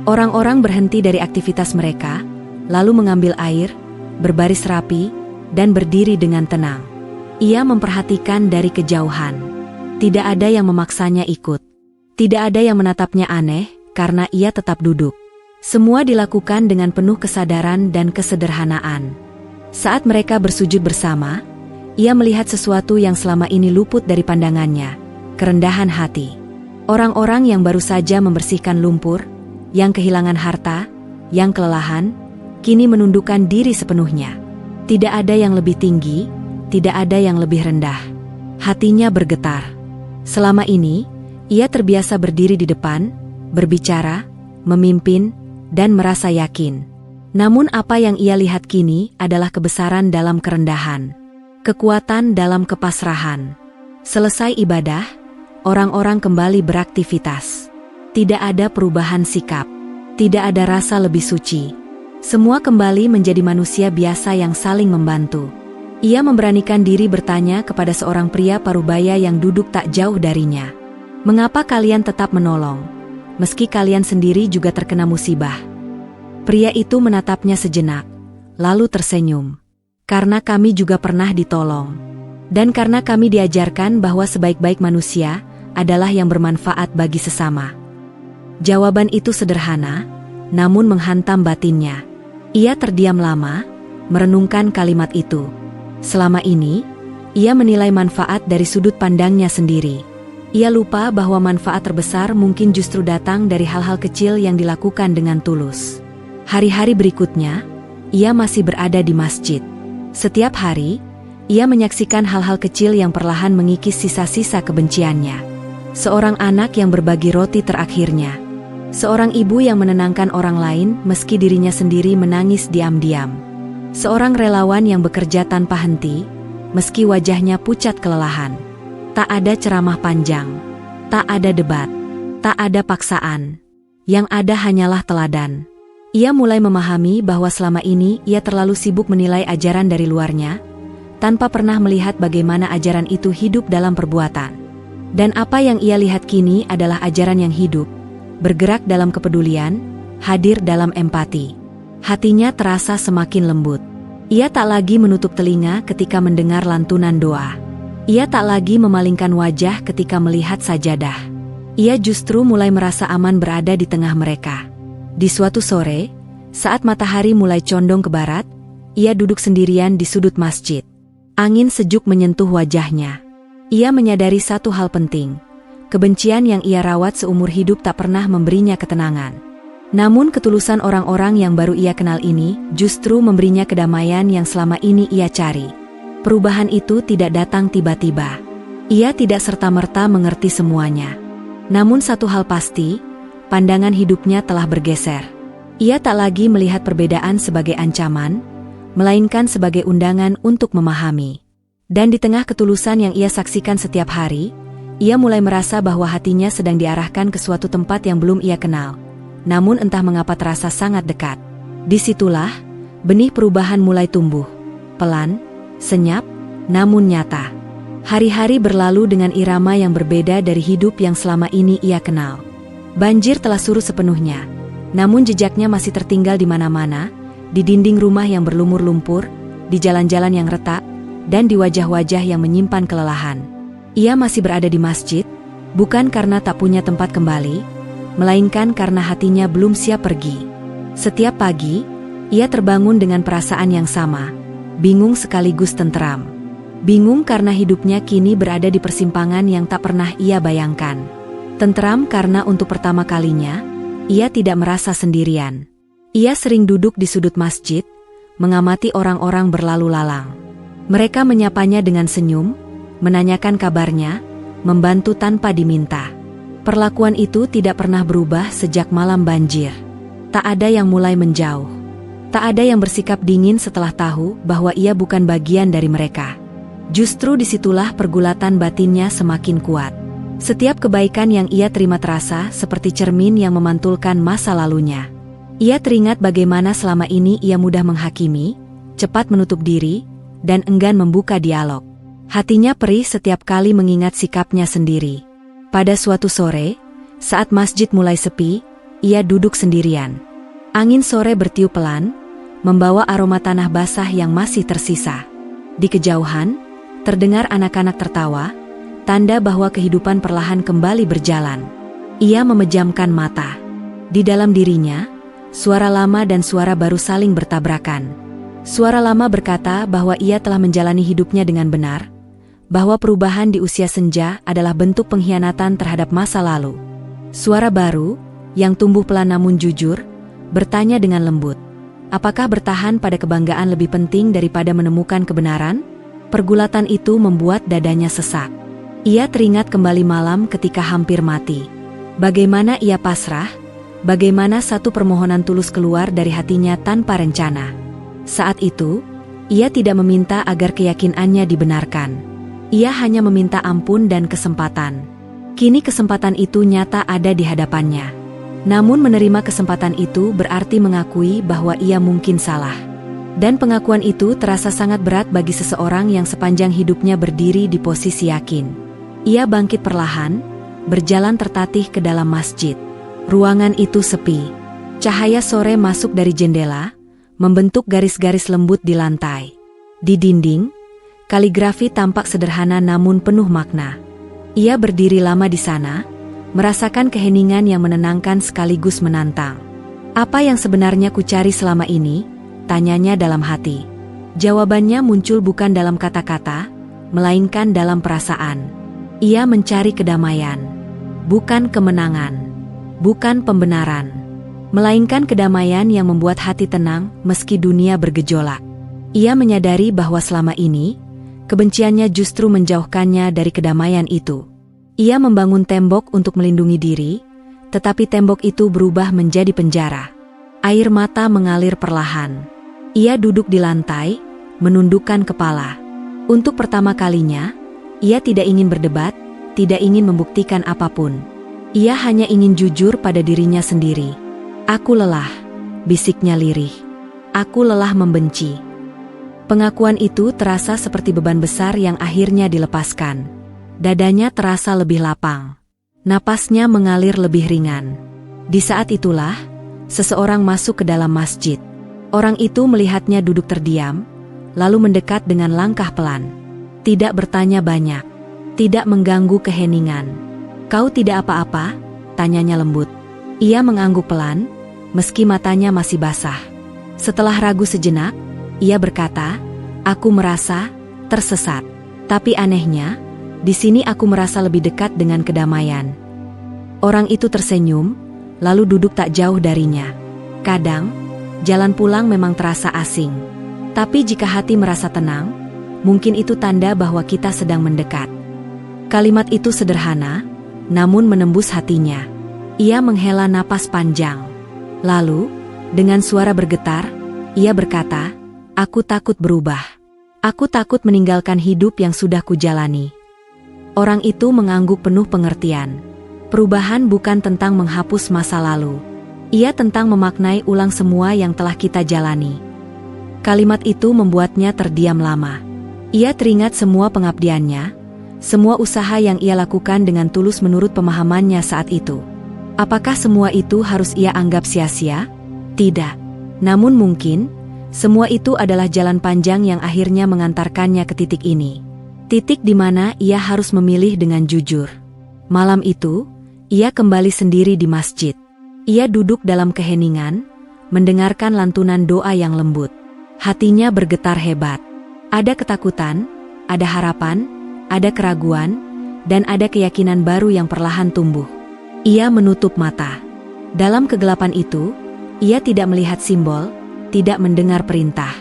Orang-orang berhenti dari aktivitas mereka, lalu mengambil air, berbaris rapi, dan berdiri dengan tenang. Ia memperhatikan dari kejauhan. Tidak ada yang memaksanya ikut. Tidak ada yang menatapnya aneh, karena ia tetap duduk. Semua dilakukan dengan penuh kesadaran dan kesederhanaan. Saat mereka bersujud bersama, ia melihat sesuatu yang selama ini luput dari pandangannya, kerendahan hati. Orang-orang yang baru saja membersihkan lumpur, yang kehilangan harta, yang kelelahan, kini menundukkan diri sepenuhnya. Tidak ada yang lebih tinggi, tidak ada yang lebih rendah. Hatinya bergetar. Selama ini, ia terbiasa berdiri di depan, berbicara, memimpin, dan merasa yakin. Namun apa yang ia lihat kini adalah kebesaran dalam kerendahan, kekuatan dalam kepasrahan. Selesai ibadah, orang-orang kembali beraktivitas. Tidak ada perubahan sikap, tidak ada rasa lebih suci. Semua kembali menjadi manusia biasa yang saling membantu. Ia memberanikan diri bertanya kepada seorang pria parubaya yang duduk tak jauh darinya. Mengapa kalian tetap menolong, meski kalian sendiri juga terkena musibah? Pria itu menatapnya sejenak, lalu tersenyum. Karena kami juga pernah ditolong. Dan karena kami diajarkan bahwa sebaik-baik manusia adalah yang bermanfaat bagi sesama. Jawaban itu sederhana, namun menghantam batinnya. Ia terdiam lama, merenungkan kalimat itu. Selama ini, ia menilai manfaat dari sudut pandangnya sendiri. Ia lupa bahwa manfaat terbesar mungkin justru datang dari hal-hal kecil yang dilakukan dengan tulus. Hari-hari berikutnya, ia masih berada di masjid. Setiap hari, ia menyaksikan hal-hal kecil yang perlahan mengikis sisa-sisa kebenciannya. Seorang anak yang berbagi roti terakhirnya. Seorang ibu yang menenangkan orang lain meski dirinya sendiri menangis diam-diam. Seorang relawan yang bekerja tanpa henti, meski wajahnya pucat kelelahan. Tak ada ceramah panjang, tak ada debat, tak ada paksaan. Yang ada hanyalah teladan. Ia mulai memahami bahwa selama ini ia terlalu sibuk menilai ajaran dari luarnya, tanpa pernah melihat bagaimana ajaran itu hidup dalam perbuatan. Dan apa yang ia lihat kini adalah ajaran yang hidup, bergerak dalam kepedulian, hadir dalam empati. Hatinya terasa semakin lembut. Ia tak lagi menutup telinga ketika mendengar lantunan doa. Ia tak lagi memalingkan wajah ketika melihat sajadah. Ia justru mulai merasa aman berada di tengah mereka. Di suatu sore, saat matahari mulai condong ke barat, ia duduk sendirian di sudut masjid. Angin sejuk menyentuh wajahnya. Ia menyadari satu hal penting. Kebencian yang ia rawat seumur hidup tak pernah memberinya ketenangan. Namun ketulusan orang-orang yang baru ia kenal ini justru memberinya kedamaian yang selama ini ia cari. Perubahan itu tidak datang tiba-tiba. Ia tidak serta-merta mengerti semuanya. Namun satu hal pasti, pandangan hidupnya telah bergeser. Ia tak lagi melihat perbedaan sebagai ancaman, melainkan sebagai undangan untuk memahami. Dan di tengah ketulusan yang ia saksikan setiap hari, ia mulai merasa bahwa hatinya sedang diarahkan ke suatu tempat yang belum ia kenal. Namun entah mengapa terasa sangat dekat. Disitulah, benih perubahan mulai tumbuh. Pelan, senyap, namun nyata. Hari-hari berlalu dengan irama yang berbeda dari hidup yang selama ini ia kenal. Banjir telah surut sepenuhnya, namun jejaknya masih tertinggal di mana-mana, di dinding rumah yang berlumur lumpur, di jalan-jalan yang retak, dan di wajah-wajah yang menyimpan kelelahan. Ia masih berada di masjid, bukan karena tak punya tempat kembali, melainkan karena hatinya belum siap pergi. Setiap pagi, ia terbangun dengan perasaan yang sama, bingung sekaligus tenteram. Bingung karena hidupnya kini berada di persimpangan yang tak pernah ia bayangkan. Tenteram karena untuk pertama kalinya, ia tidak merasa sendirian. Ia sering duduk di sudut masjid, mengamati orang-orang berlalu lalang. Mereka menyapanya dengan senyum, menanyakan kabarnya, membantu tanpa diminta. Perlakuan itu tidak pernah berubah sejak malam banjir. Tak ada yang mulai menjauh. Tak ada yang bersikap dingin setelah tahu bahwa ia bukan bagian dari mereka. Justru disitulah pergulatan batinnya semakin kuat. Setiap kebaikan yang ia terima terasa seperti cermin yang memantulkan masa lalunya. Ia teringat bagaimana selama ini ia mudah menghakimi, cepat menutup diri, dan enggan membuka dialog. Hatinya perih setiap kali mengingat sikapnya sendiri. Pada suatu sore, saat masjid mulai sepi, ia duduk sendirian. Angin sore bertiup pelan, membawa aroma tanah basah yang masih tersisa. Di kejauhan, terdengar anak-anak tertawa, tanda bahwa kehidupan perlahan kembali berjalan. Ia memejamkan mata. Di dalam dirinya, suara lama dan suara baru saling bertabrakan. Suara lama berkata bahwa ia telah menjalani hidupnya dengan benar, bahwa perubahan di usia senja adalah bentuk pengkhianatan terhadap masa lalu. Suara baru, yang tumbuh pelan namun jujur, bertanya dengan lembut, apakah bertahan pada kebanggaan lebih penting daripada menemukan kebenaran? Pergulatan itu membuat dadanya sesak. Ia teringat kembali malam ketika hampir mati. Bagaimana ia pasrah, bagaimana satu permohonan tulus keluar dari hatinya tanpa rencana. Saat itu, ia tidak meminta agar keyakinannya dibenarkan. Ia hanya meminta ampun dan kesempatan. Kini kesempatan itu nyata ada di hadapannya. Namun menerima kesempatan itu berarti mengakui bahwa ia mungkin salah. Dan pengakuan itu terasa sangat berat bagi seseorang yang sepanjang hidupnya berdiri di posisi yakin. Ia bangkit perlahan, berjalan tertatih ke dalam masjid. Ruangan itu sepi. Cahaya sore masuk dari jendela, membentuk garis-garis lembut di lantai. Di dinding, kaligrafi tampak sederhana namun penuh makna. Ia berdiri lama di sana, merasakan keheningan yang menenangkan sekaligus menantang. Apa yang sebenarnya kucari selama ini? Tanyanya dalam hati. Jawabannya muncul bukan dalam kata-kata, melainkan dalam perasaan. Ia mencari kedamaian, bukan kemenangan, bukan pembenaran, melainkan kedamaian yang membuat hati tenang meski dunia bergejolak. Ia menyadari bahwa selama ini, kebenciannya justru menjauhkannya dari kedamaian itu. Ia membangun tembok untuk melindungi diri, tetapi tembok itu berubah menjadi penjara. Air mata mengalir perlahan. Ia duduk di lantai, menundukkan kepala. Untuk pertama kalinya, ia tidak ingin berdebat, tidak ingin membuktikan apapun. Ia hanya ingin jujur pada dirinya sendiri. Aku lelah, bisiknya lirih. Aku lelah membenci. Pengakuan itu terasa seperti beban besar yang akhirnya dilepaskan. Dadanya terasa lebih lapang. Napasnya mengalir lebih ringan. Di saat itulah, seseorang masuk ke dalam masjid. Orang itu melihatnya duduk terdiam, lalu mendekat dengan langkah pelan. Tidak bertanya banyak, tidak mengganggu keheningan. Kau tidak apa-apa? Tanyanya lembut. Ia mengangguk pelan, meski matanya masih basah. Setelah ragu sejenak, ia berkata, aku merasa tersesat. Tapi anehnya, di sini aku merasa lebih dekat dengan kedamaian. Orang itu tersenyum, lalu duduk tak jauh darinya. Kadang, jalan pulang memang terasa asing. Tapi jika hati merasa tenang, mungkin itu tanda bahwa kita sedang mendekat. Kalimat itu sederhana, namun menembus hatinya. Ia menghela napas panjang. Lalu, dengan suara bergetar, ia berkata, aku takut berubah. Aku takut meninggalkan hidup yang sudah kujalani. Orang itu mengangguk penuh pengertian. Perubahan bukan tentang menghapus masa lalu. Ia tentang memaknai ulang semua yang telah kita jalani. Kalimat itu membuatnya terdiam lama. Ia teringat semua pengabdiannya, semua usaha yang ia lakukan dengan tulus menurut pemahamannya saat itu. Apakah semua itu harus ia anggap sia-sia? Tidak. Namun mungkin, Semua itu adalah jalan panjang yang akhirnya mengantarkannya ke titik ini. Titik di mana ia harus memilih dengan jujur. Malam itu, ia kembali sendiri di masjid. Ia duduk dalam keheningan, mendengarkan lantunan doa yang lembut. Hatinya bergetar hebat. Ada ketakutan, ada harapan, ada keraguan, dan ada keyakinan baru yang perlahan tumbuh. Ia menutup mata. Dalam kegelapan itu, ia tidak melihat simbol, tidak mendengar perintah.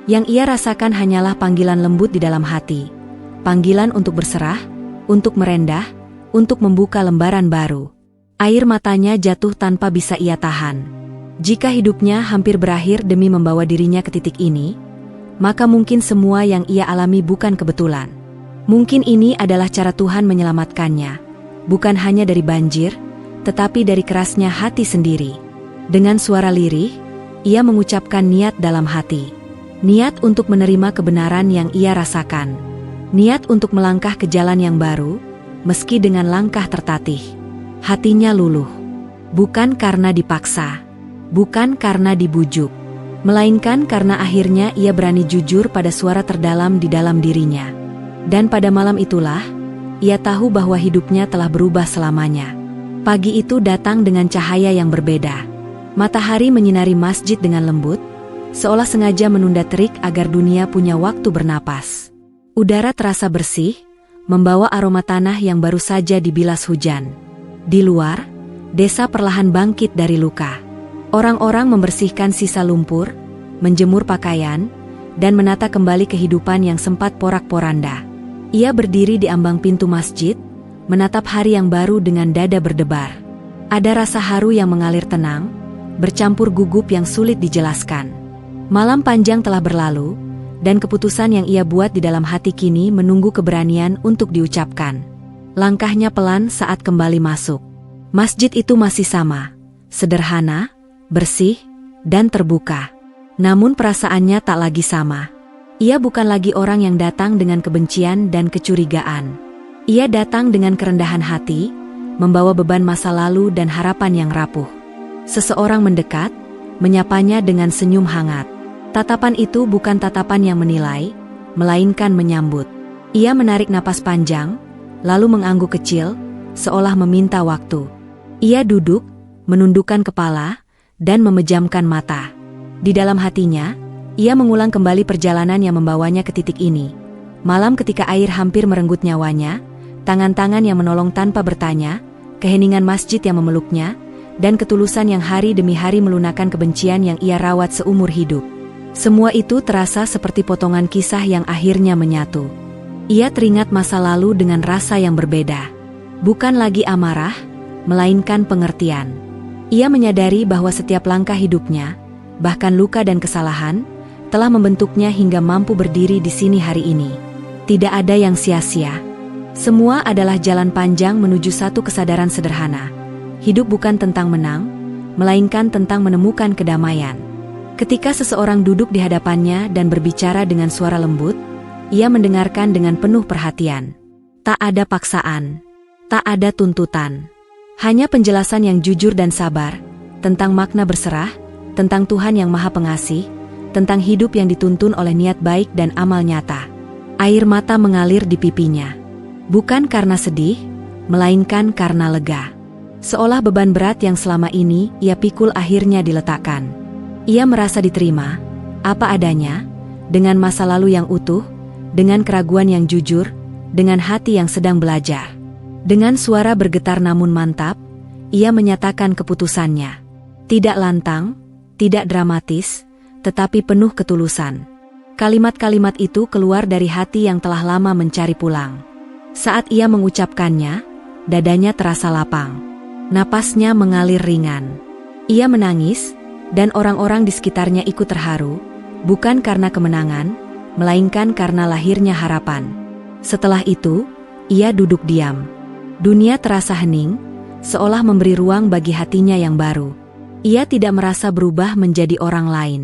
Yang ia rasakan hanyalah panggilan lembut di dalam hati. Panggilan untuk berserah, untuk merendah, untuk membuka lembaran baru. Air matanya jatuh tanpa bisa ia tahan. Jika hidupnya hampir berakhir demi membawa dirinya ke titik ini, maka mungkin semua yang ia alami bukan kebetulan. Mungkin ini adalah cara Tuhan menyelamatkannya, bukan hanya dari banjir, tetapi dari kerasnya hati sendiri. Dengan suara lirih, ia mengucapkan niat dalam hati. Niat untuk menerima kebenaran yang ia rasakan. Niat untuk melangkah ke jalan yang baru, meski dengan langkah tertatih. Hatinya luluh. Bukan karena dipaksa. Bukan karena dibujuk. Melainkan karena akhirnya ia berani jujur pada suara terdalam di dalam dirinya. Dan pada malam itulah, ia tahu bahwa hidupnya telah berubah selamanya. Pagi itu datang dengan cahaya yang berbeda. Matahari menyinari masjid dengan lembut, seolah sengaja menunda terik agar dunia punya waktu bernapas. Udara terasa bersih, membawa aroma tanah yang baru saja dibilas hujan. Di luar, desa perlahan bangkit dari luka. Orang-orang membersihkan sisa lumpur, menjemur pakaian, dan menata kembali kehidupan yang sempat porak-poranda. Ia berdiri di ambang pintu masjid, menatap hari yang baru dengan dada berdebar. Ada rasa haru yang mengalir tenang, bercampur gugup yang sulit dijelaskan. Malam panjang telah berlalu, dan keputusan yang ia buat di dalam hati kini menunggu keberanian untuk diucapkan. Langkahnya pelan saat kembali masuk. Masjid itu masih sama, sederhana, bersih, dan terbuka. Namun perasaannya tak lagi sama. Ia bukan lagi orang yang datang dengan kebencian dan kecurigaan. Ia datang dengan kerendahan hati, membawa beban masa lalu dan harapan yang rapuh. Seseorang mendekat, menyapanya dengan senyum hangat. Tatapan itu bukan tatapan yang menilai, melainkan menyambut. Ia menarik napas panjang, lalu mengangguk kecil, seolah meminta waktu. Ia duduk, menundukkan kepala, dan memejamkan mata. Di dalam hatinya, ia mengulang kembali perjalanan yang membawanya ke titik ini. Malam ketika air hampir merenggut nyawanya, tangan-tangan yang menolong tanpa bertanya, keheningan masjid yang memeluknya, dan ketulusan yang hari demi hari melunakkan kebencian yang ia rawat seumur hidup. Semua itu terasa seperti potongan kisah yang akhirnya menyatu. Ia teringat masa lalu dengan rasa yang berbeda. Bukan lagi amarah, melainkan pengertian. Ia menyadari bahwa setiap langkah hidupnya, bahkan luka dan kesalahan, telah membentuknya hingga mampu berdiri di sini hari ini. Tidak ada yang sia-sia. Semua adalah jalan panjang menuju satu kesadaran sederhana. Hidup bukan tentang menang, melainkan tentang menemukan kedamaian. Ketika seseorang duduk di hadapannya dan berbicara dengan suara lembut, ia mendengarkan dengan penuh perhatian. Tak ada paksaan, tak ada tuntutan. Hanya penjelasan yang jujur dan sabar, tentang makna berserah, tentang Tuhan yang Maha Pengasih, tentang hidup yang dituntun oleh niat baik dan amal nyata. Air mata mengalir di pipinya. Bukan karena sedih, melainkan karena lega. Seolah beban berat yang selama ini ia pikul akhirnya diletakkan. Ia merasa diterima, apa adanya, dengan masa lalu yang utuh, dengan keraguan yang jujur, dengan hati yang sedang belajar. Dengan suara bergetar namun mantap, ia menyatakan keputusannya. Tidak lantang, tidak dramatis, tetapi penuh ketulusan. Kalimat-kalimat itu keluar dari hati yang telah lama mencari pulang. Saat ia mengucapkannya, dadanya terasa lapang. Napasnya mengalir ringan. Ia menangis, dan orang-orang di sekitarnya ikut terharu, bukan karena kemenangan, melainkan karena lahirnya harapan. Setelah itu, ia duduk diam. Dunia terasa hening, seolah memberi ruang bagi hatinya yang baru. Ia tidak merasa berubah menjadi orang lain.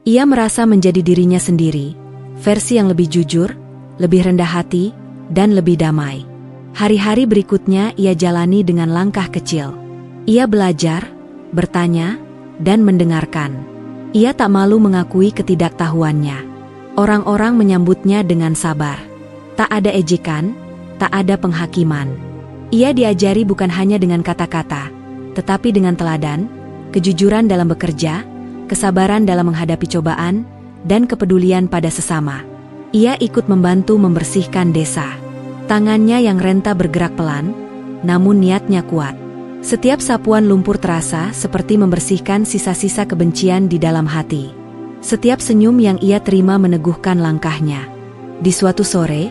Ia merasa menjadi dirinya sendiri, versi yang lebih jujur, lebih rendah hati, dan lebih damai. Hari-hari berikutnya ia jalani dengan langkah kecil. Ia belajar, bertanya, dan mendengarkan. Ia tak malu mengakui ketidaktahuannya. Orang-orang menyambutnya dengan sabar. Tak ada ejekan, tak ada penghakiman. Ia diajari bukan hanya dengan kata-kata, tetapi dengan teladan, kejujuran dalam bekerja, kesabaran dalam menghadapi cobaan, dan kepedulian pada sesama. Ia ikut membantu membersihkan desa. Tangannya yang renta bergerak pelan, namun niatnya kuat. Setiap sapuan lumpur terasa seperti membersihkan sisa-sisa kebencian di dalam hati. Setiap senyum yang ia terima meneguhkan langkahnya. Di suatu sore,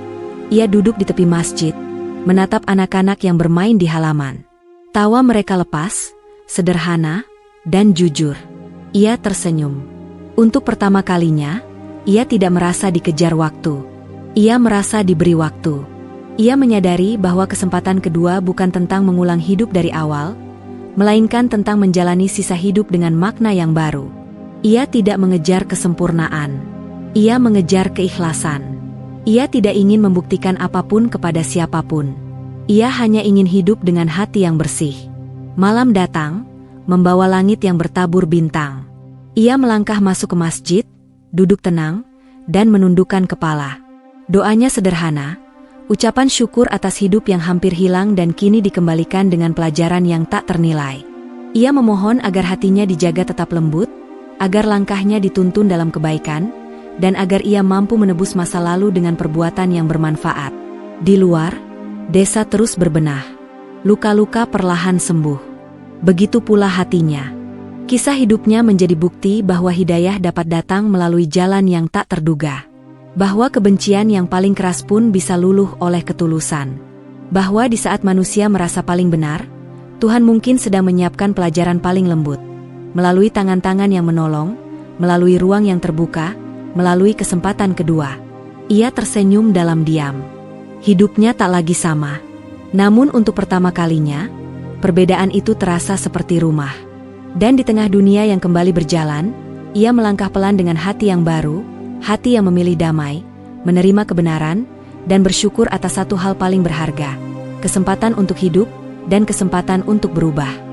ia duduk di tepi masjid, menatap anak-anak yang bermain di halaman. Tawa mereka lepas, sederhana, dan jujur. Ia tersenyum. Untuk pertama kalinya, ia tidak merasa dikejar waktu. Ia merasa diberi waktu. Ia menyadari bahwa kesempatan kedua bukan tentang mengulang hidup dari awal, melainkan tentang menjalani sisa hidup dengan makna yang baru. Ia tidak mengejar kesempurnaan. Ia mengejar keikhlasan. Ia tidak ingin membuktikan apapun kepada siapapun. Ia hanya ingin hidup dengan hati yang bersih. Malam datang, membawa langit yang bertabur bintang. Ia melangkah masuk ke masjid, duduk tenang, dan menundukkan kepala. Doanya sederhana, ucapan syukur atas hidup yang hampir hilang dan kini dikembalikan dengan pelajaran yang tak ternilai. Ia memohon agar hatinya dijaga tetap lembut, agar langkahnya dituntun dalam kebaikan, dan agar ia mampu menebus masa lalu dengan perbuatan yang bermanfaat. Di luar, desa terus berbenah. Luka-luka perlahan sembuh. Begitu pula hatinya. Kisah hidupnya menjadi bukti bahwa hidayah dapat datang melalui jalan yang tak terduga. Bahwa kebencian yang paling keras pun bisa luluh oleh ketulusan. Bahwa di saat manusia merasa paling benar, Tuhan mungkin sedang menyiapkan pelajaran paling lembut. Melalui tangan-tangan yang menolong, melalui ruang yang terbuka, melalui kesempatan kedua. Ia tersenyum dalam diam. Hidupnya tak lagi sama. Namun untuk pertama kalinya, perbedaan itu terasa seperti rumah. Dan di tengah dunia yang kembali berjalan, ia melangkah pelan dengan hati yang baru, hati yang memilih damai, menerima kebenaran, dan bersyukur atas satu hal paling berharga, kesempatan untuk hidup, dan kesempatan untuk berubah.